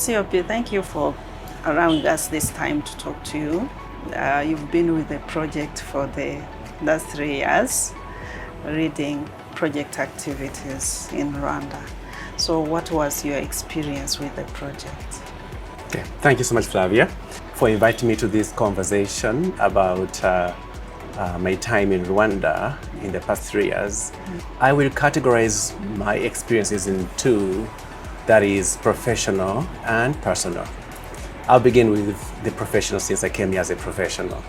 COP, thank you for allowing us this time to talk to you. You've been with the project for the last 3 years, leading project activities in Rwanda. So what was your experience with the project? Okay. Thank you so much, Flavia, for inviting me to this conversation about my time in Rwanda in the past 3 years. I will categorize my experiences in two, that is professional and personal. I'll begin with the professional since I came here as a professional.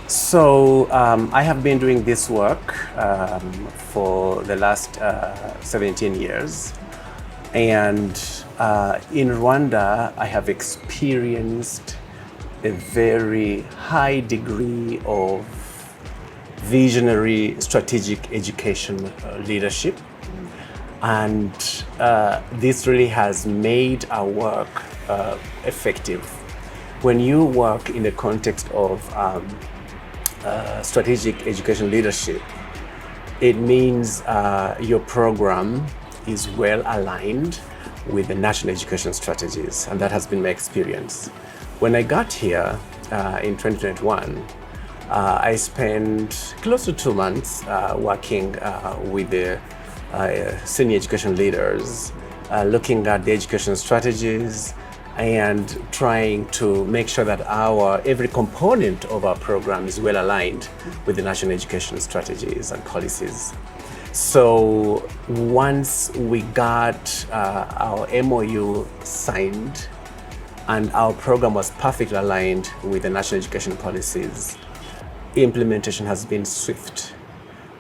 So I have been doing this work for the last 17 years. And in Rwanda, I have experienced a very high degree of visionary strategic education leadership. And this really has made our work effective. When you work in the context of strategic education leadership, it means your program is well aligned with the national education strategies, and that has been my experience. When I got here in 2021, I spent close to 2 months working with the senior education leaders, looking at the education strategies and trying to make sure that every component of our program is well aligned with the national education strategies and policies. So once we got our MOU signed and our program was perfectly aligned with the national education policies, implementation has been swift.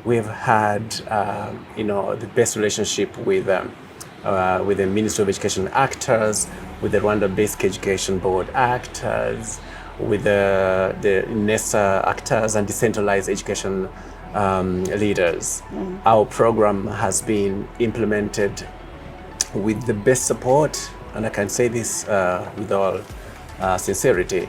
We've had the best relationship with the Ministry of Education actors, with the Rwanda Basic Education Board actors, with the NESA actors and decentralized education leaders. Our program has been implemented with the best support, and I can say this with all sincerity.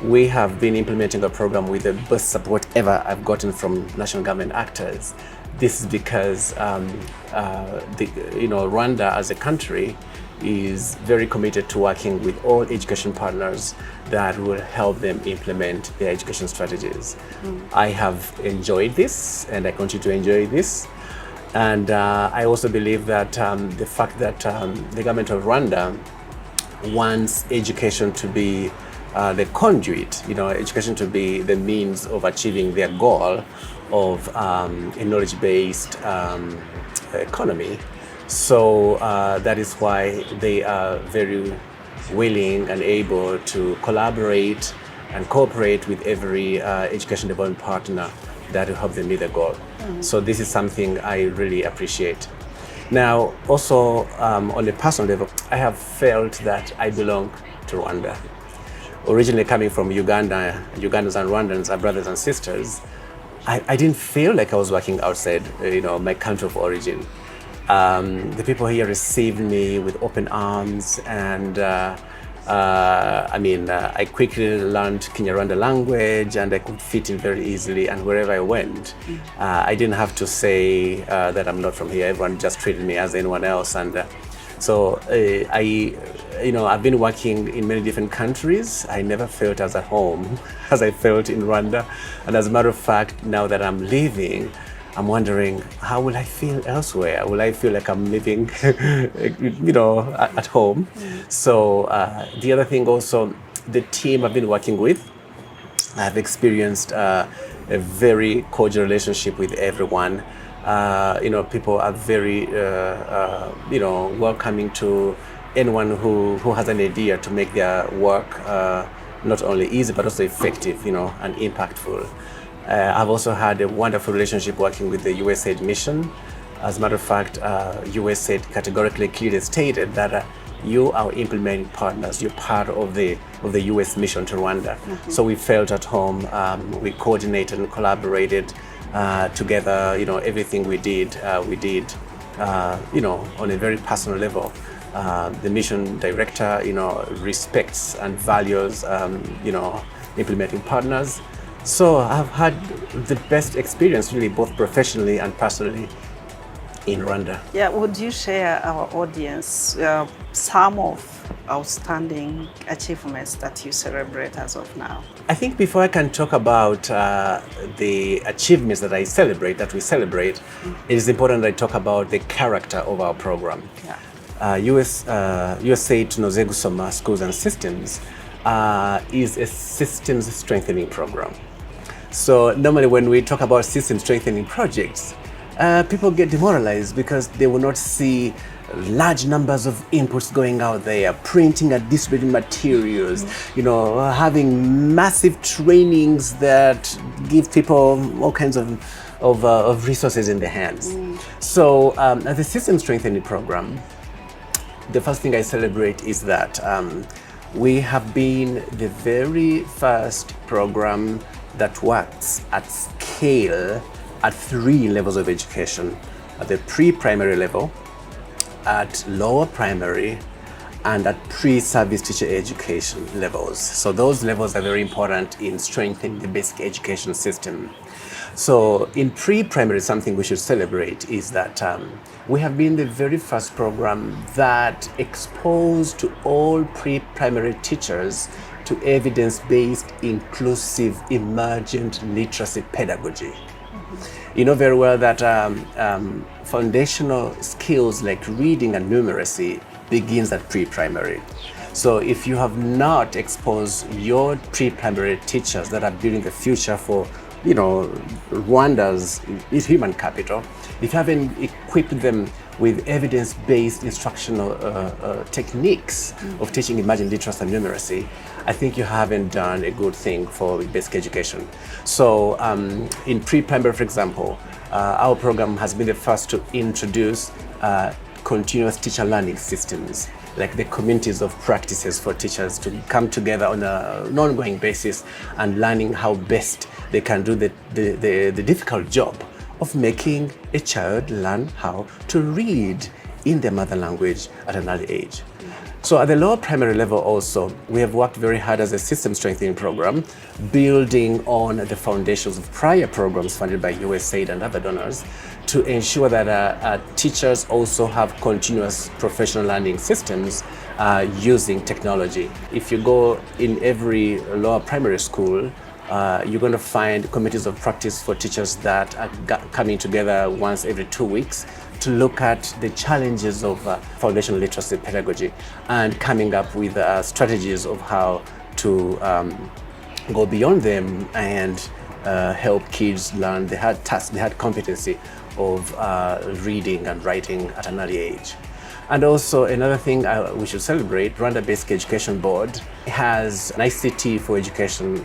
We have been implementing a program with the best support ever I've gotten from national government actors. This is because Rwanda as a country is very committed to working with all education partners that will help them implement their education strategies. I have enjoyed this and I continue to enjoy this. And I also believe that the fact that the government of Rwanda wants education to be the conduit, education to be the means of achieving their goal of a knowledge-based economy. So that is why they are very willing and able to collaborate and cooperate with every education development partner that will help them meet their goal. So this is something I really appreciate. Now, also on a personal level, I have felt that I belong to Rwanda. Originally coming from Uganda, Ugandans and Rwandans are brothers and sisters. I didn't feel like I was working outside, my country of origin. The people here received me with open arms, and I quickly learned Kinyarwanda language, and I could fit in very easily. And wherever I went, I didn't have to say that I'm not from here. Everyone just treated me as anyone else, and so I've been working in many different countries. I never felt as at home as I felt in Rwanda. And as a matter of fact, now that I'm leaving, I'm wondering, how will I feel elsewhere? Will I feel like I'm living, at home? So the other thing also, the team I've been working with, I've experienced a very cordial relationship with everyone. People are very, welcoming to anyone who has an idea to make their work not only easy but also effective, and impactful. I've also had a wonderful relationship working with the USAID mission. As a matter of fact, USAID categorically clearly stated that you are implementing partners. You're part of the US mission to Rwanda. So we felt at home. We coordinated and collaborated together. Everything we did, on a very personal level. The mission director, respects and values, implementing partners. So I've had the best experience, really, both professionally and personally in Rwanda. Yeah, would you share our audience some of outstanding achievements that you celebrate as of now? I think before I can talk about the achievements that we celebrate, it is important that I talk about the character of our program. Yeah. USA Tunoze Gusoma Schools and Systems is a systems strengthening program. So normally when we talk about system strengthening projects, people get demoralized because they will not see large numbers of inputs going out there, printing and distributing materials, having massive trainings that give people all kinds of resources in their hands. So as a system strengthening program, the first thing I celebrate is that we have been the very first program that works at scale at 3 levels of education: at the pre-primary level, at lower primary, and at pre-service teacher education levels. So those levels are very important in strengthening the basic education system. So in pre-primary, something we should celebrate is that we have been the very first program that exposed to all pre-primary teachers to evidence-based, inclusive, emergent literacy pedagogy. You know very well that foundational skills like reading and numeracy begins at pre-primary. So if you have not exposed your pre-primary teachers that are building the future for Rwanda's human capital, if you haven't equipped them with evidence-based instructional techniques of teaching emerging literacy and numeracy, I think you haven't done a good thing for basic education. So in pre-primary, for example, our program has been the first to introduce continuous teacher learning systems, like the communities of practices for teachers to come together on an ongoing basis and learning how best they can do the difficult job of making a child learn how to read in their mother language at an early age. So at the lower primary level also, we have worked very hard as a system strengthening program, building on the foundations of prior programs funded by USAID and other donors to ensure that teachers also have continuous professional learning systems using technology. If you go in every lower primary school, you're going to find committees of practice for teachers that are coming together once every 2 weeks to look at the challenges of foundational literacy pedagogy and coming up with strategies of how to go beyond them and help kids learn the hard task, the hard competency of reading and writing at an early age. And also another thing we should celebrate, Rwanda Basic Education Board has an ICT for education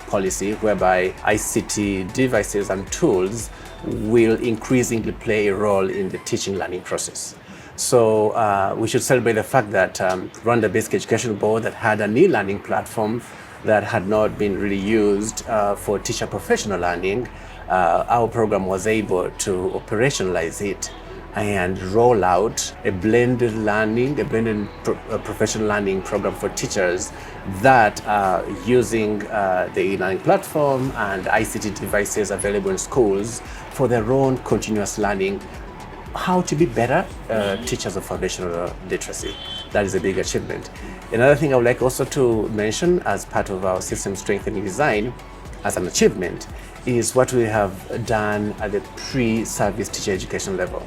policy whereby ICT devices and tools will increasingly play a role in the teaching learning process. So we should celebrate the fact that Rwanda Basic Education Board that had an e-learning platform that had not been really used for teacher professional learning, our program was able to operationalize it and roll out a blended professional learning program for teachers that are using the e-learning platform and ICT devices available in schools for their own continuous learning, how to be better teachers of foundational literacy. That is a big achievement. Another thing I would like also to mention as part of our system strengthening design as an achievement is what we have done at the pre-service teacher education level.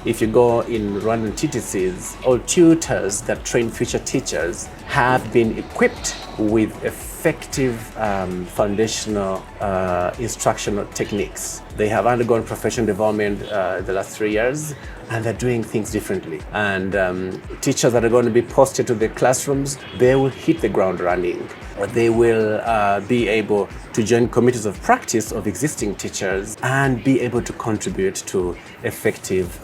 If you go in Rwandan TTCs, all tutors that train future teachers have been equipped with effective foundational instructional techniques. They have undergone professional development the last 3 years, and they're doing things differently. And teachers that are going to be posted to the classrooms, they will hit the ground running. They will be able to join committees of practice of existing teachers and be able to contribute to effective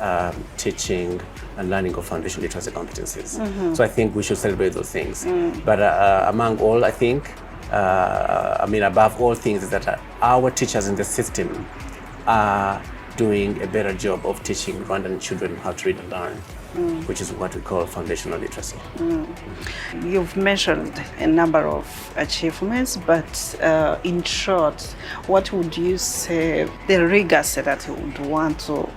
teaching and learning of foundational literacy competencies. So I think we should celebrate those things. But among all, I think, above all things, is that our teachers in the system are doing a better job of teaching Rwandan children how to read and learn, which is what we call foundational literacy. You've mentioned a number of achievements, but in short, what would you say the legacy that you would want to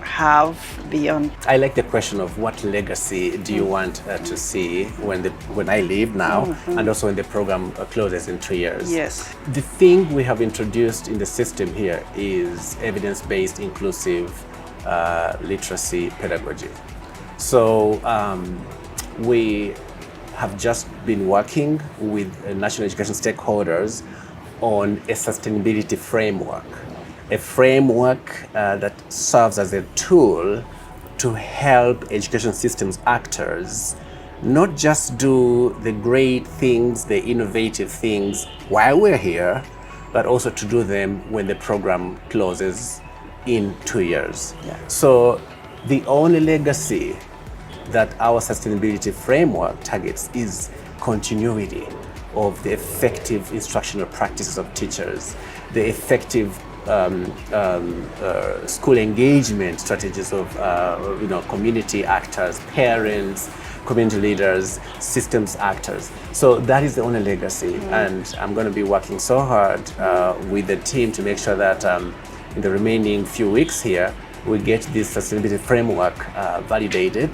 have beyond? I like the question of what legacy do you want to see when I leave now, and also when the program closes in 3 years. Yes. The thing we have introduced in the system here is evidence-based inclusive literacy pedagogy. So we have just been working with national education stakeholders on a sustainability framework, a framework that serves as a tool to help education systems actors not just do the great things, the innovative things while we're here, but also to do them when the program closes in 2 years. Yeah. So the only legacy that our sustainability framework targets is continuity of the effective instructional practices of teachers, the effective school engagement strategies of community actors, parents, community leaders, systems actors. So that is the only legacy, and I'm going to be working so hard with the team to make sure that in the remaining few weeks here, we get this sustainability framework validated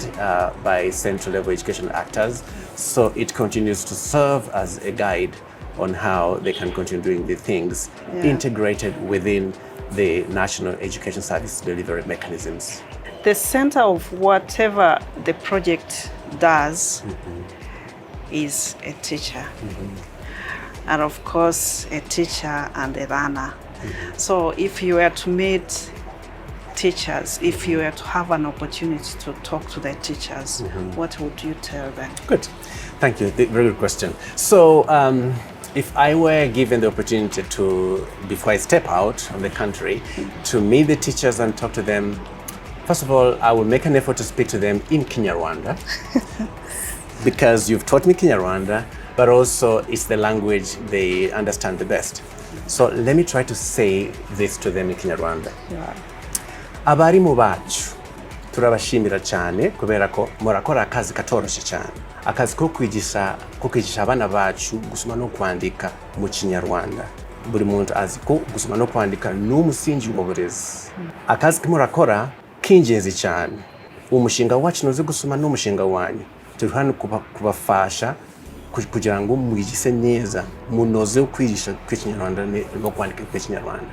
by central level education actors, so it continues to serve as a guide on how they can continue doing the things integrated within the national education service delivery mechanisms. The center of whatever the project does is a teacher. And of course, a teacher and a learner. So if you were to meet teachers, if you were to have an opportunity to talk to the teachers, what would you tell them? Good. Thank you. Very good question. So if I were given the opportunity to, before I step out of the country, to meet the teachers and talk to them, first of all, I will make an effort to speak to them in Kinyarwanda because you've taught me Kinyarwanda, but also it's the language they understand the best. So let me try to say this to them in Kinyarwanda. Yeah. Abarimu bacu turabashimira cyane kubera ko murakora akazi katoroshye cyane, akazi ko kwigisha abana bacu gusoma no kwandika mu Kinyarwanda. Buri muntu azi ko gusoma no kwandika ni umusingi w'uburezi. Akazi murakora k'ingenzi cyane. Umushinga wacu noze gusoma n'umushinga wanyu turi hano kubafasha kugira ngo mwigishe neza, munoze kwigisha kw'Ikinyarwanda no kwandika kw'Ikinyarwanda.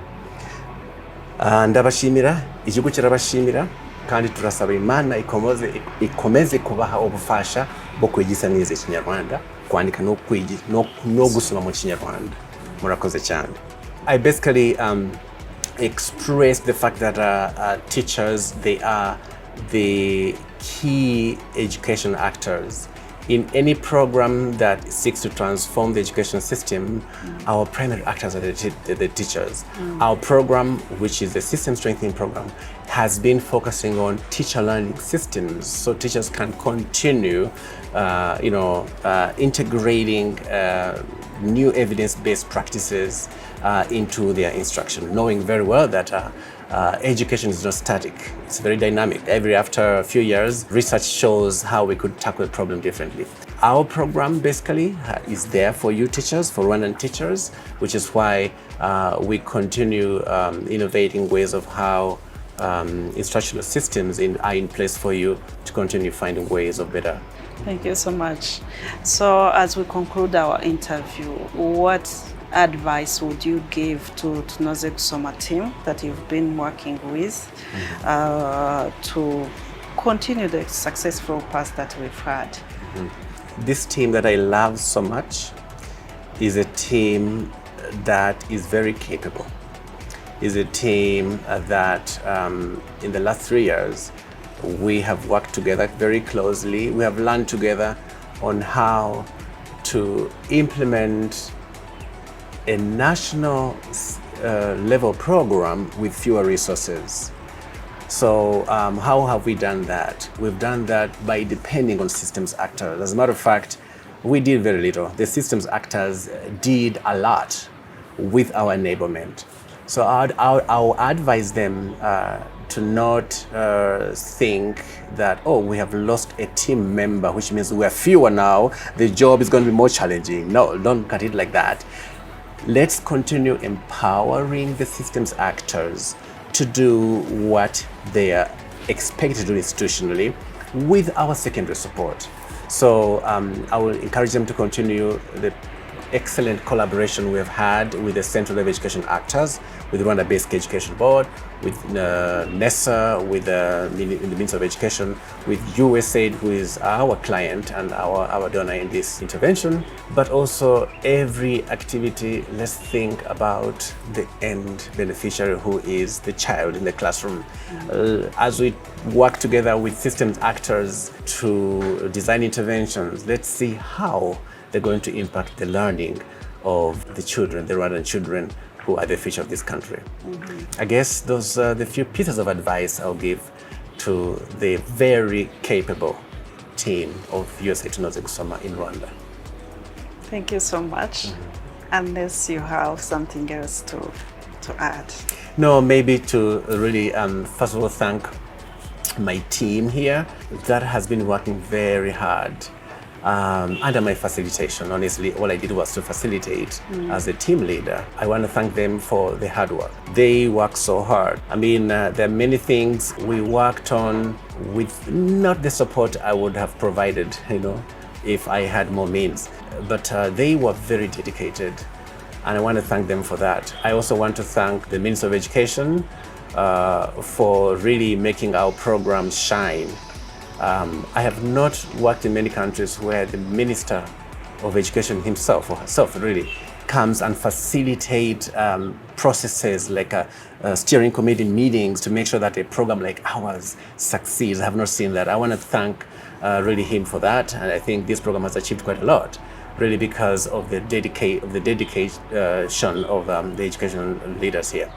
Ndabashimira, igihugu kirabashimira, kandi turasaba Imana ikomeze kubaha ubufasha bwo kwigisha neza Ikinyarwanda, kwandika no kwigisha no gusoma mu Kinyarwanda. Murakoze cyane. I basically express the fact that teachers, they are the key education actors. In any program that seeks to transform the education system, our primary actors are the teachers. Our program, which is the system strengthening program, has been focusing on teacher learning systems, so teachers can continue, integrating new evidence-based practices into their instruction, knowing very well that education is not static, it's very dynamic. After a few years, research shows how we could tackle the problem differently. Our program basically is there for you teachers, for Rwandan teachers, which is why we continue innovating ways of how instructional systems are in place for you to continue finding ways of better. Thank you so much. So as we conclude our interview, what advice would you give to Tunoze Gusoma team that you've been working with to continue the successful path that we've had? This team that I love so much is a team that is very capable. Is a team that in the last 3 years we have worked together very closely. We have learned together on how to implement a national level program with fewer resources. So how have we done that? We've done that by depending on systems actors. As a matter of fact, we did very little. The systems actors did a lot with our enablement. So I'll advise them to not think that, oh, we have lost a team member, which means we are fewer now, the job is going to be more challenging. No, don't cut it like that. Let's continue empowering the systems actors to do what they are expected to do institutionally with our secondary support. So I will encourage them to continue the excellent collaboration we have had with the Central Level Education actors, with the Rwanda Basic Education Board, with NESA, with the Ministry of Education, with USAID, who is our client and our donor in this intervention. But also every activity, let's think about the end beneficiary, who is the child in the classroom. As we work together with systems actors to design interventions, let's see how they're going to impact the learning of the children, the Rwandan children, who are the future of this country. I guess those are the few pieces of advice I'll give to the very capable team of USAID Tunoze Gusoma in Rwanda. Thank you so much. Unless you have something else to add. No, maybe to really, first of all, thank my team here that has been working very hard under my facilitation. Honestly, all I did was to facilitate as a team leader. I want to thank them for the hard work. They work so hard. I mean, there are many things we worked on with not the support I would have provided, if I had more means. But they were very dedicated, and I want to thank them for that. I also want to thank the Minister of Education for really making our program shine. I have not worked in many countries where the Minister of Education himself or herself really comes and facilitate processes like steering committee meetings to make sure that a program like ours succeeds. I have not seen that. I want to thank really him for that, and I think this program has achieved quite a lot, really because of the dedication of the education leaders here.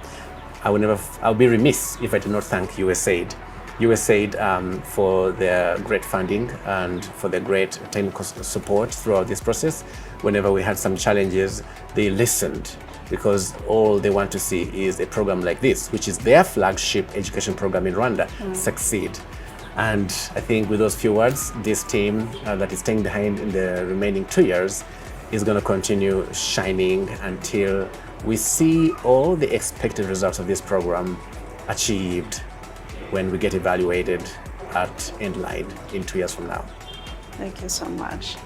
I'll be remiss if I do not thank USAID. USAID for their great funding and for their great technical support throughout this process. Whenever we had some challenges, they listened, because all they want to see is a program like this, which is their flagship education program in Rwanda, succeed. And I think with those few words, this team that is staying behind in the remaining 2 years is going to continue shining until we see all the expected results of this program achieved when we get evaluated at Endline in 2 years from now. Thank you so much.